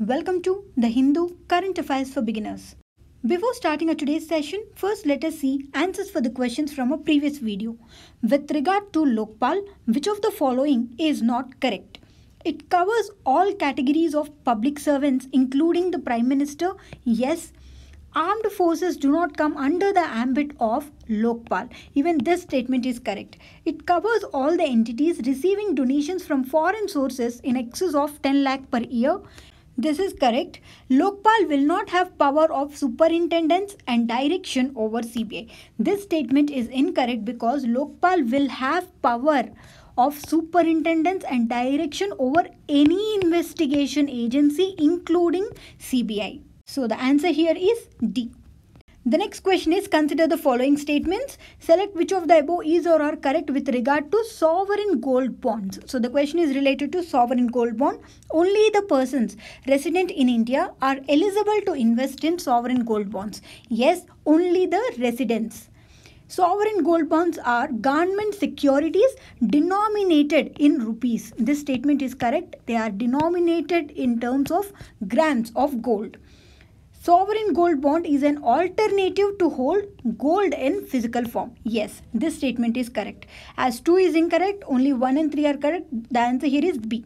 Welcome to the Hindu Current Affairs for Beginners. Before starting our today's session, first let us see answers for the questions from a previous video. With regard to Lokpal, which of the following is not correct? It covers all categories of public servants including the Prime Minister. Yes. Armed forces do not come under the ambit of Lokpal. Even this statement is correct. It covers all the entities receiving donations from foreign sources in excess of 10 lakh per year. This is correct. Lokpal will not have power of superintendence and direction over CBI. This statement is incorrect because Lokpal will have power of superintendence and direction over any investigation agency including CBI. So the answer here is D. The next question is, consider the following statements. Select which of the above is or are correct with regard to sovereign gold bonds. So the question is related to sovereign gold bond. Only the persons resident in India are eligible to invest in sovereign gold bonds. Yes, only the residents. Sovereign gold bonds are government securities denominated in rupees. This statement is correct. They are denominated in terms of grams of gold. Sovereign gold bond is an alternative to hold gold in physical form. Yes, this statement is correct. As 2 is incorrect, only 1 and 3 are correct. The answer here is B.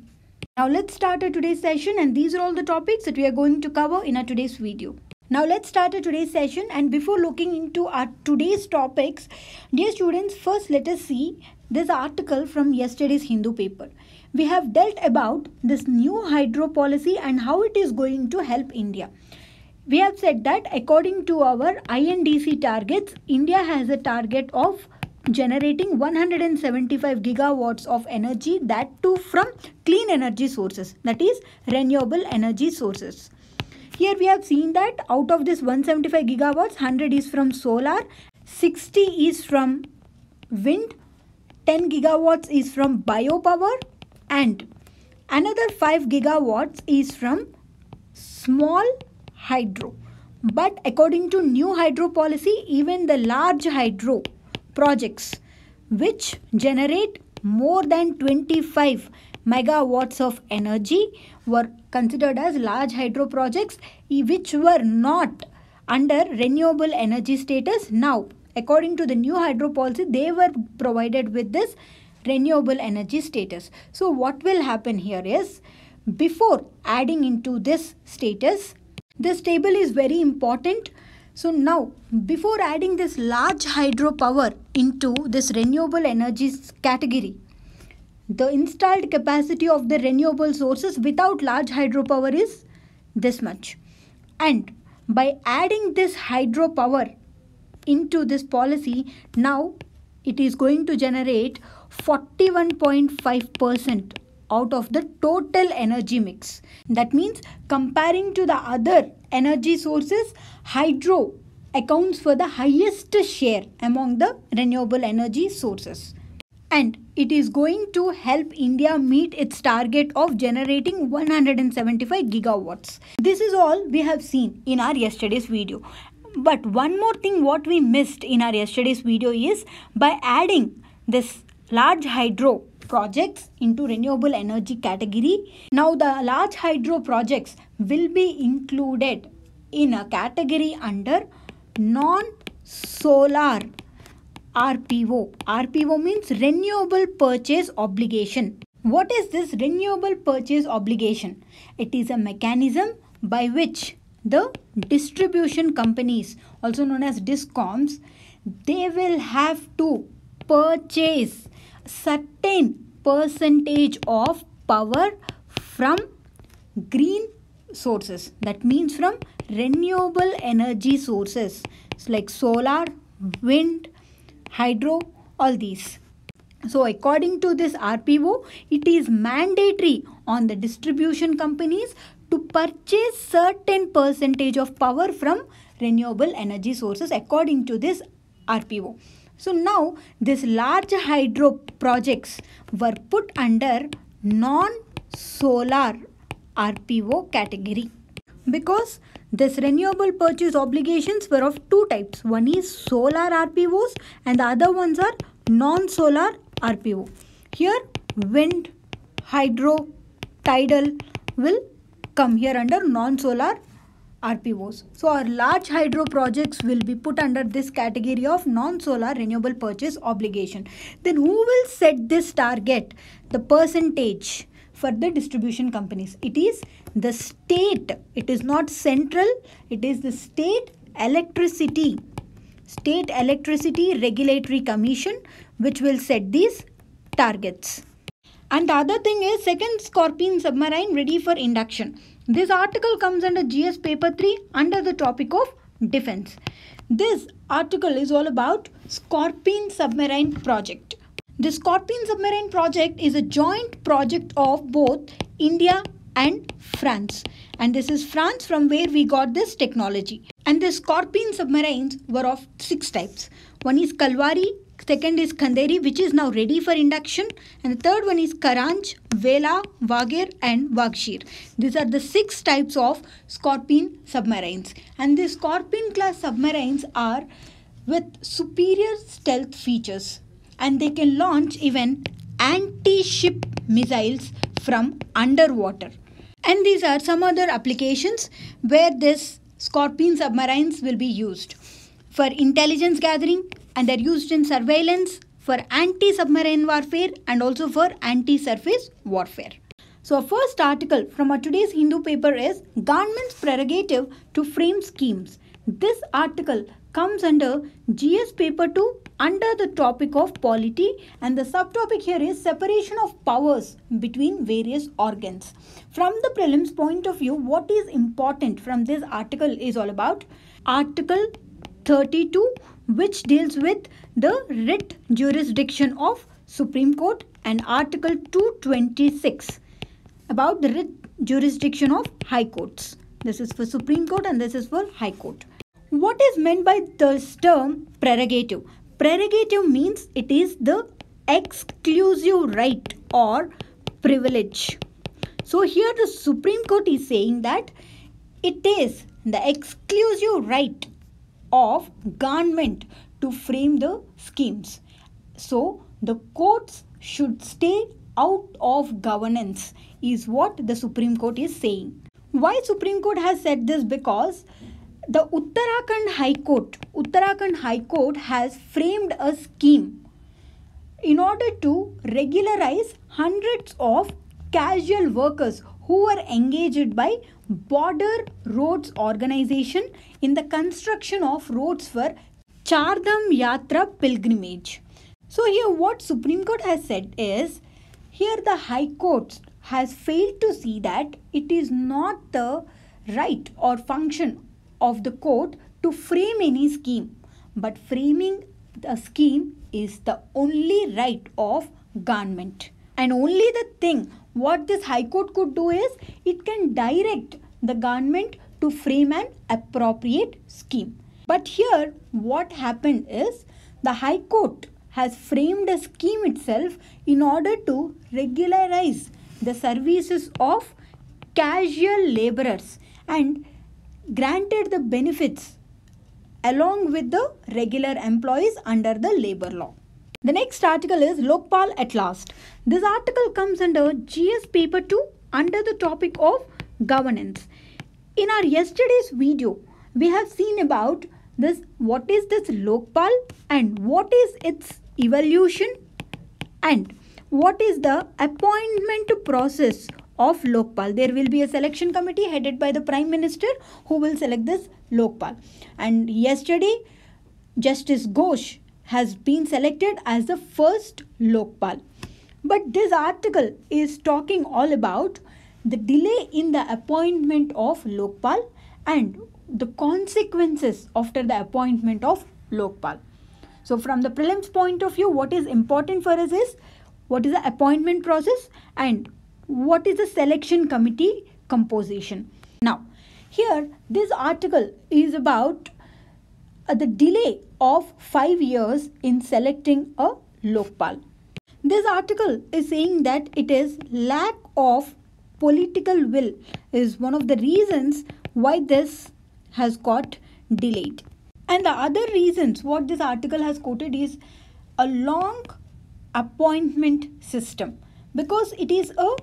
Now let's start our today's session, and these are all the topics that we are going to cover in our today's video. Now let's start our today's session, and before looking into our today's topics, dear students, first let us see this article from yesterday's Hindu paper. We have dealt about this new hydro policy and how it is going to help India. We have said that according to our INDC targets, India has a target of generating 175 gigawatts of energy, that too from clean energy sources, that is renewable energy sources. Here we have seen that out of this 175 gigawatts, 100 is from solar, 60 is from wind, 10 gigawatts is from biopower, and another 5 gigawatts is from small hydro. But according to new hydro policy, even the large hydro projects which generate more than 25 megawatts of energy were considered as large hydro projects which were not under renewable energy status. Now, according to the new hydro policy, they were provided with this renewable energy status. So what will happen here is, before adding into this status, this table is very important. So now, before adding this large hydropower into this renewable energy category, the installed capacity of the renewable sources without large hydropower is this much. And by adding this hydropower into this policy, now it is going to generate 41.5% out of the total energy mix. That means, comparing to the other energy sources, hydro accounts for the highest share among the renewable energy sources. And it is going to help India meet its target of generating 175 gigawatts. This is all we have seen in our yesterday's video. But one more thing what we missed in our yesterday's video is, by adding this large hydro projects into renewable energy category, now the large hydro projects will be included in a category under non-solar RPO. RPO means renewable purchase obligation. What is this renewable purchase obligation? It is a mechanism by which the distribution companies, also known as DISCOMs, they will have to purchase certain percentage of power from green sources. That means from renewable energy sources. It's like solar, wind, hydro, all these. So according to this RPO, it is mandatory on the distribution companies to purchase certain percentage of power from renewable energy sources according to this RPO. So now this large hydro projects were put under non-solar RPO category because this renewable purchase obligations were of two types. One is solar RPOs and the other ones are non-solar RPO. Here wind, hydro, tidal will come here under non-solar RPOs. So our large hydro projects will be put under this category of non-solar renewable purchase obligation. Then who will set this target, the percentage for the distribution companies? It is the state. It is not central. It is the State Electricity Regulatory Commission which will set these targets. And the other thing is Second Scorpene submarine ready for induction. This article comes under GS paper 3 under the topic of defense. This article is all about Scorpene submarine project. The Scorpene submarine project is a joint project of both India and France. And this is France from where we got this technology. And the Scorpene submarines were of 6 types. One is Kalvari, second is Khanderi, which is now ready for induction, and the third one is Karanj, Vela, Wagir and Wagshir. These are the 6 types of Scorpene submarines, and the Scorpene class submarines are with superior stealth features, and they can launch even anti-ship missiles from underwater. And these are some other applications where this Scorpene submarines will be used for intelligence gathering, and they're used in surveillance, for anti-submarine warfare and also for anti-surface warfare. So our first article from our today's Hindu paper is Government's Prerogative to Frame Schemes. This article comes under GS paper 2 under the topic of polity, and the subtopic here is separation of powers between various organs. From the prelims point of view, what is important from this article is all about Article 32, which deals with the writ jurisdiction of Supreme Court, and Article 226 about the writ jurisdiction of High Courts. This is for Supreme Court and this is for High Court. What is meant by this term prerogative? Prerogative means it is the exclusive right or privilege. So here the Supreme Court is saying that it is the exclusive right of government to frame the schemes. So the courts should stay out of governance is what the Supreme Court is saying. Why Supreme Court has said this? Because the Uttarakhand High Court has framed a scheme in order to regularize hundreds of casual workers who were engaged by Border Roads Organization in the construction of roads for Chardham Yatra pilgrimage. So here what Supreme Court has said is, here the High Court has failed to see that it is not the right or function of the court to frame any scheme, but framing a scheme is the only right of government. And only the thing what this High Court could do is, it can direct the government to frame an appropriate scheme. But here what happened is, the High Court has framed a scheme itself in order to regularize the services of casual laborers and granted the benefits along with the regular employees under the labor law. The next article is Lokpal at last. This article comes under GS paper 2 under the topic of governance. In our yesterday's video, we have seen about this, what is this Lokpal and what is its evolution and what is the appointment process of Lokpal. There will be a selection committee headed by the Prime Minister who will select this Lokpal. And yesterday, Justice Ghosh has been selected as the first Lokpal. But this article is talking all about the delay in the appointment of Lokpal and the consequences after the appointment of Lokpal. So from the prelims point of view, what is important for us is what is the appointment process and what is the selection committee composition. Now, here this article is about the delay of 5 years in selecting a Lokpal. This article is saying that it is lack of political will is one of the reasons why this has got delayed. And the other reasons what this article has quoted is a long appointment system, because it is a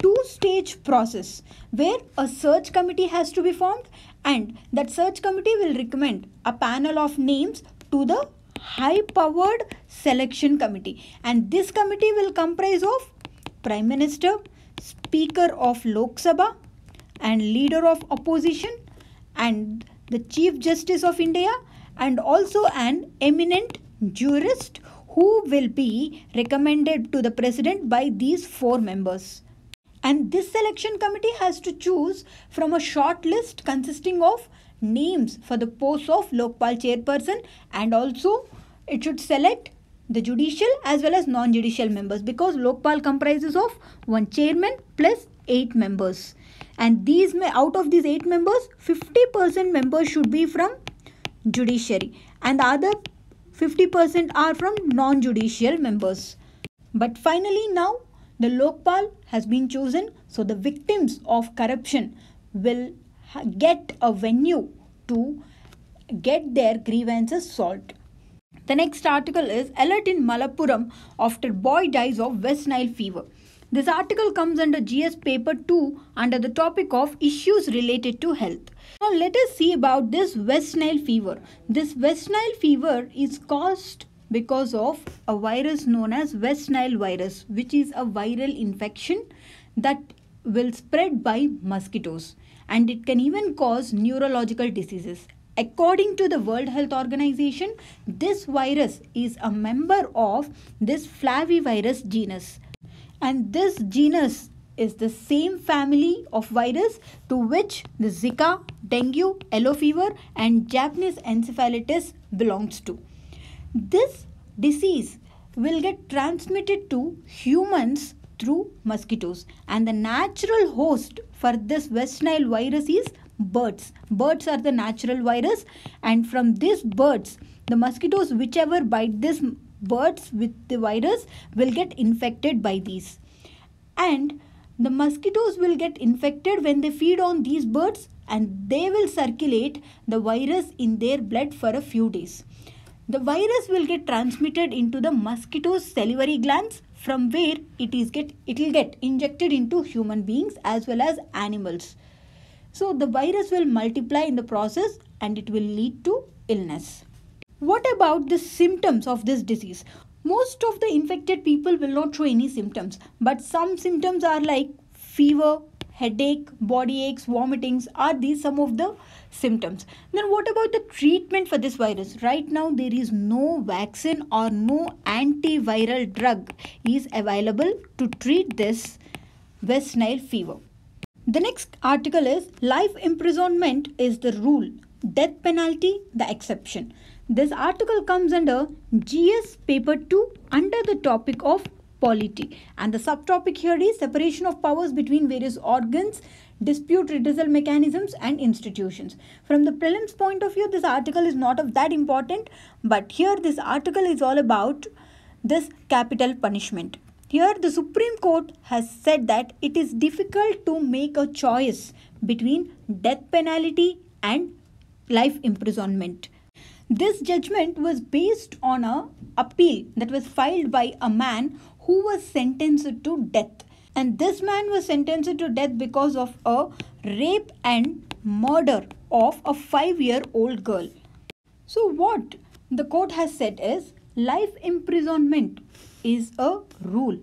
two-stage process where a search committee has to be formed, and that search committee will recommend a panel of names to the high-powered selection committee, and this committee will comprise of Prime Minister, Speaker of Lok Sabha and Leader of Opposition and the Chief Justice of India, and also an eminent jurist who will be recommended to the President by these 4 members. And this selection committee has to choose from a short list consisting of names for the post of Lokpal chairperson, and also it should select the judicial as well as non-judicial members, because Lokpal comprises of 1 chairman plus 8 members. And these out of these 8 members, 50% members should be from judiciary and the other 50% are from non-judicial members. But finally now the Lokpal has been chosen, so the victims of corruption will get a venue to get their grievances solved. The next article is Alert in Malappuram after boy dies of West Nile fever. This article comes under GS paper 2 under the topic of issues related to health. Now let us see about this West Nile fever. This West Nile fever is caused because of a virus known as West Nile virus, which is a viral infection that will spread by mosquitoes, and it can even cause neurological diseases. According to the World Health Organization, this virus is a member of this flavivirus genus, and this genus is the same family of virus to which the Zika, dengue, yellow fever and Japanese encephalitis belongs to. This disease will get transmitted to humans through mosquitoes, and the natural host for this West Nile virus is birds. Birds are the natural virus, and from these birds, the mosquitoes whichever bite these birds with the virus will get infected by these. And the mosquitoes will get infected when they feed on these birds, and they will circulate the virus in their blood for a few days. The virus will get transmitted into the mosquito's salivary glands, from where it will get injected into human beings as well as animals. So the virus will multiply in the process and it will lead to illness. What about the symptoms of this disease? Most of the infected people will not show any symptoms, but some symptoms are like fever, headache, body aches, vomitings. Are these some of the symptoms? Then what about the treatment for this virus? Right now there is no vaccine or no antiviral drug is available to treat this West Nile fever. The next article is life imprisonment is the rule, death penalty the exception. This article comes under GS paper 2 under the topic of polity, and the subtopic here is separation of powers between various organs, dispute redressal mechanisms and institutions. From the prelims point of view, this article is not of that important, but here this article is all about this capital punishment. Here the Supreme Court has said that it is difficult to make a choice between death penalty and life imprisonment. This judgment was based on an appeal that was filed by a man who was sentenced to death. And this man was sentenced to death because of a rape and murder of a 5-year-old girl. So what the court has said is life imprisonment is a rule,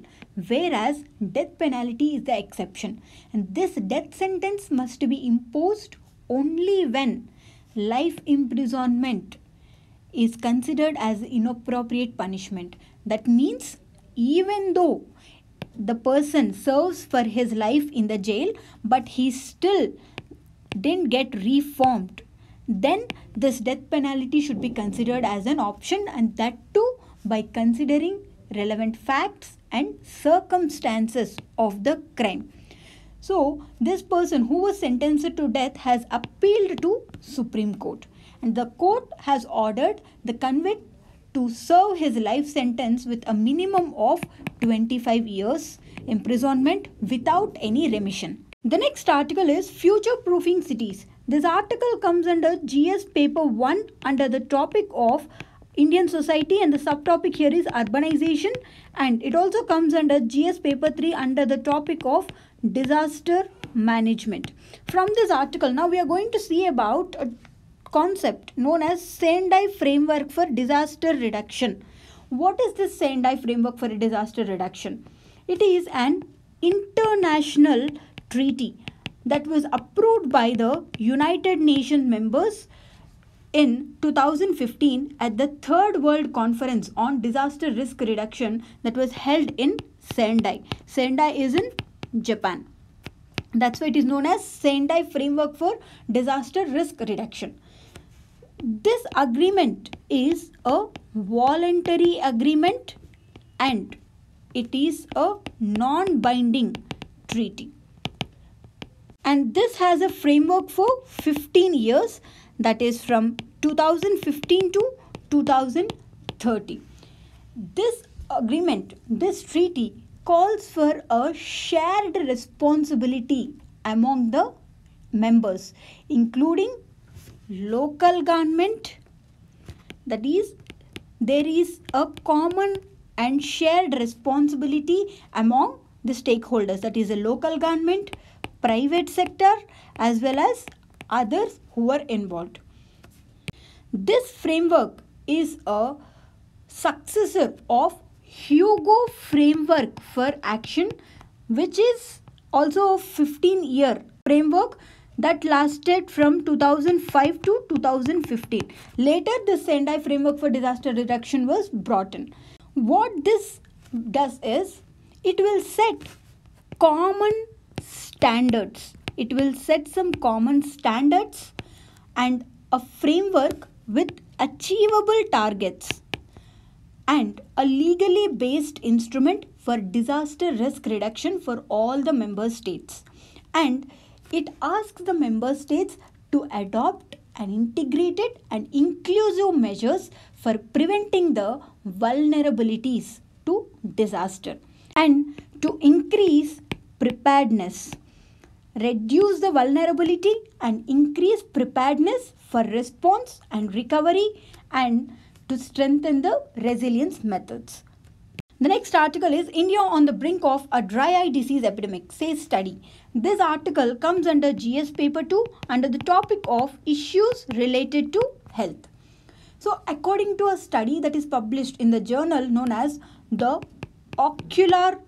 whereas death penalty is the exception. And this death sentence must be imposed only when life imprisonment is considered as inappropriate punishment. That means even though the person serves for his life in the jail, but he still didn't get reformed, then this death penalty should be considered as an option, and that too by considering relevant facts and circumstances of the crime. So this person who was sentenced to death has appealed to Supreme Court, and the court has ordered the convict to serve his life sentence with a minimum of 25 years imprisonment without any remission. The next article is future proofing cities. This article comes under GS paper 1 under the topic of Indian society, and the subtopic here is urbanization, and it also comes under GS paper 3 under the topic of disaster management. From this article, now we are going to see about a concept known as Sendai Framework for Disaster Reduction. What is this Sendai Framework for Disaster Reduction? It is an international treaty that was approved by the United Nations members in 2015 at the Third World Conference on Disaster Risk Reduction that was held in Sendai. Sendai is in Japan. That's why it is known as Sendai Framework for Disaster Risk Reduction. This agreement is a voluntary agreement and it is a non-binding treaty. And this has a framework for 15 years, that is from 2015 to 2030. This agreement, this treaty calls for a shared responsibility among the members, including local government. That is, there is a common and shared responsibility among the stakeholders, that is a local government, private sector, as well as others who are involved. This framework is a successor of Hugo Framework for Action, which is also a 15-year framework that lasted from 2005 to 2015. Later, the Sendai Framework for Disaster Reduction was brought in. What this does is, it will set common standards. It will set some common standards and a framework with achievable targets and a legally based instrument for disaster risk reduction for all the member states. And it asks the member states to adopt an integrated and inclusive measures for preventing the vulnerabilities to disaster and to increase preparedness, reduce the vulnerability and increase preparedness for response and recovery, and to strengthen the resilience methods. The next article is India on the brink of a dry eye disease epidemic, says study. This article comes under GS paper 2 under the topic of issues related to health. So according to a study that is published in the journal known as the Ocular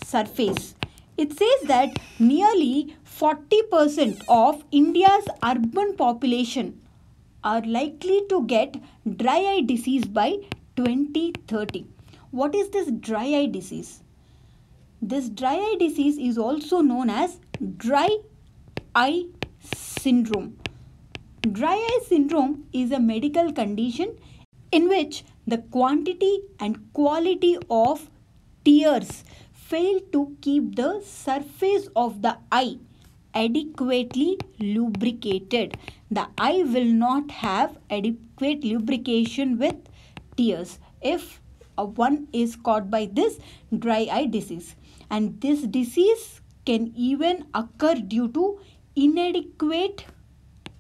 Surface, it says that nearly 40% of India's urban population are likely to get dry eye disease by 2030. What is this dry eye disease? This dry eye disease is also known as dry eye syndrome. Dry eye syndrome is a medical condition in which the quantity and quality of tears fail to keep the surface of the eye adequately lubricated. The eye will not have adequate lubrication with tears if one is caught by this dry eye disease. And this disease can even occur due to inadequate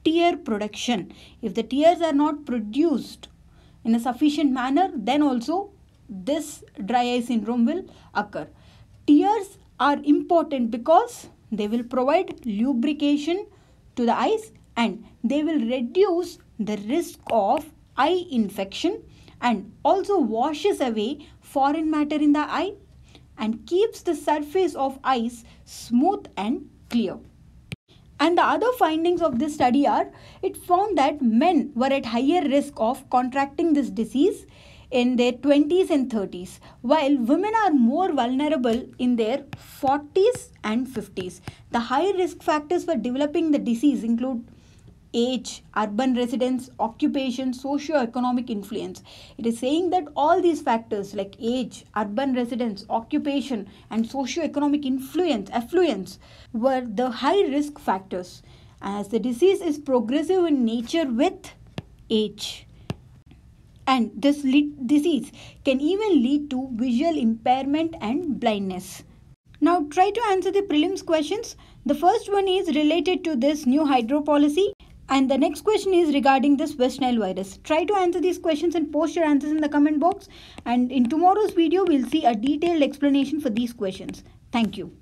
tear production. If the tears are not produced in a sufficient manner, then also this dry eye syndrome will occur. Tears are important because they will provide lubrication to the eyes and they will reduce the risk of eye infection and also washes away foreign matter in the eye and keeps the surface of eyes smooth and clear. And the other findings of this study are, it found that men were at higher risk of contracting this disease in their 20s and 30s, while women are more vulnerable in their 40s and 50s. The high risk factors for developing the disease include age, urban residence, occupation, socio-economic influence. It is saying that all these factors like age, urban residence, occupation and socio-economic affluence were the high risk factors, as the disease is progressive in nature with age. And this disease can even lead to visual impairment and blindness. Now try to answer the prelims questions. The first one is related to this new hydro policy. And the next question is regarding this West Nile virus. Try to answer these questions and post your answers in the comment box. And in tomorrow's video, we'll see a detailed explanation for these questions. Thank you.